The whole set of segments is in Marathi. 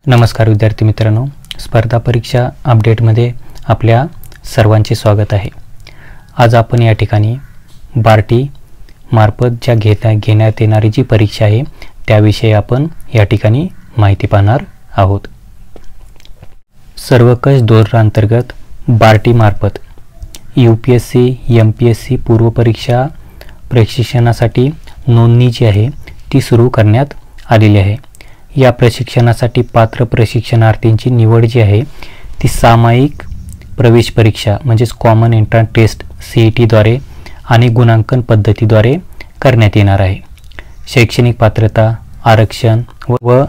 नमस्कार विद्यार्थी मित्रांनो, स्पर्धा परीक्षा अपडेटमध्ये आपल्या सर्वांचे स्वागत आहे। आज आपण या ठिकाणी बार्टी मार्फत घेण्यात येणारी जी परीक्षा आहे त्याविषयी आपण या ठिकाणी माहिती पाहणार आहोत। सर्वकष धोरणांतर्गत बार्टी मार्फत UPSC MPSC पूर्व परीक्षा प्रशिक्षणासाठी नोंदणी जी आहे ती सुरू करण्यात आलेली आहे। या प्रशिक्षणासाठी पात्र प्रशिक्षणार्थींची निवड जी आहे ती सामायिक प्रवेश परीक्षा म्हणजे कॉमन एंट्रन्स टेस्ट CET द्वारे आणि गुणांकन पद्धतीद्वारे करण्यात येणार आहे। शैक्षणिक पात्रता, आरक्षण व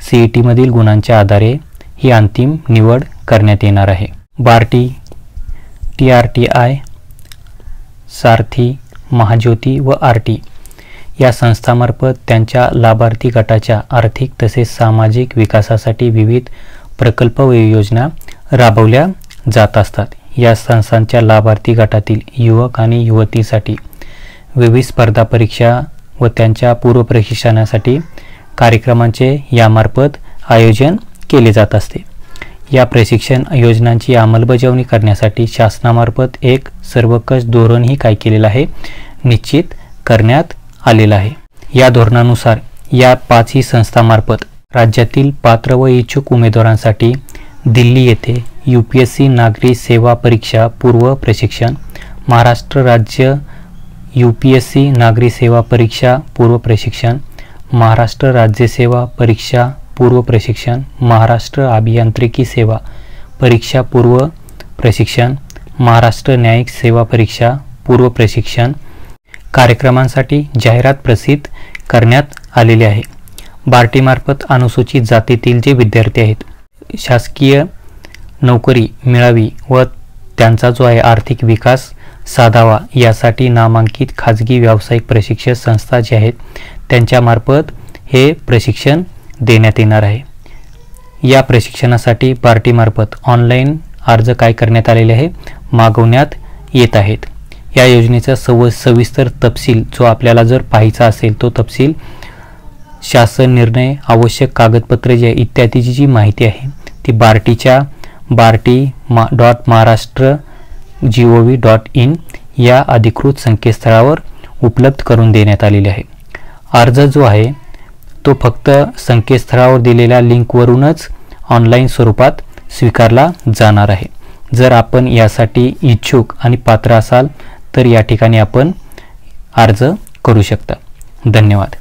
CET मधील गुणांच्या आधारे ही अंतिम निवड करण्यात येणार आहे। बार्टी, TRTI, सारथी, महाज्योती व RT या संस्थांमार्फत त्यांच्या लाभार्थी गटाच्या आर्थिक तसेच सामाजिक विकासासाठी विविध प्रकल्प व योजना राबवल्या जात असतात। या संस्थांच्या लाभार्थी गटातील युवक आणि युवतींसाठी विविध स्पर्धा परीक्षा व त्यांच्या पूर्व प्रशिक्षणासाठी कार्यक्रमांचे यामार्फत आयोजन केले जात असते। या प्रशिक्षण योजनांची अंमलबजावणी करण्यासाठी शासनामार्फत एक सर्वकष धोरणही काय केलेलं आहे, निश्चित करण्यात आलेला आहे। या धोरणानुसार या 5ही संस्थांमार्फत राज्यातील पात्र व इच्छुक उमेदवारांसाठी दिल्ली येथे UPSC नागरी सेवा परीक्षा पूर्व प्रशिक्षण, महाराष्ट्र राज्य UPSC नागरी सेवा परीक्षा पूर्व प्रशिक्षण, महाराष्ट्र राज्य सेवा परीक्षा पूर्व प्रशिक्षण, महाराष्ट्र अभियांत्रिकी सेवा परीक्षा पूर्व प्रशिक्षण, महाराष्ट्र न्यायिक सेवा परीक्षा पूर्व प्रशिक्षण कार्यक्रमांसाठी जाहिरात प्रसिद्ध करण्यात आलेली आहे। बार्टी मार्फत अनुसूचित जातीतील जे विद्यार्थी आहेत शासकीय नोकरी मिळावी व त्यांचा जो आहे आर्थिक विकास साधावा यासाठी नामांकित खाजगी व्यावसायिक प्रशिक्षण संस्था जे आहेत त्यांच्यामार्फत हे प्रशिक्षण देण्यात येणार आहे। या प्रशिक्षणासाठी बार्टी मार्फत ऑनलाईन अर्ज काय करण्यात आलेले आहे, मागवण्यात येत आहेत। या योजनेचा सविस्तर तपशील जो आपल्याला जर पाहायचा असेल तो तपशील, शासन निर्णय, आवश्यक कागदपत्रे जे इत्यादीची जी माहिती आहे ती बार्टीच्या barty.maharashtra.gov.in या अधिकृत संकेतस्थळावर उपलब्ध करून देण्यात आलेले आहे। अर्ज जो आहे तो फक्त संकेतस्थळावर दिलेल्या लिंकवरूनच ऑनलाईन स्वरूपात स्वीकारला जाणार आहे। जर आपण यासाठी इच्छुक आणि पात्र असाल तर या ठिकाणी आपण अर्ज करू शकता। धन्यवाद।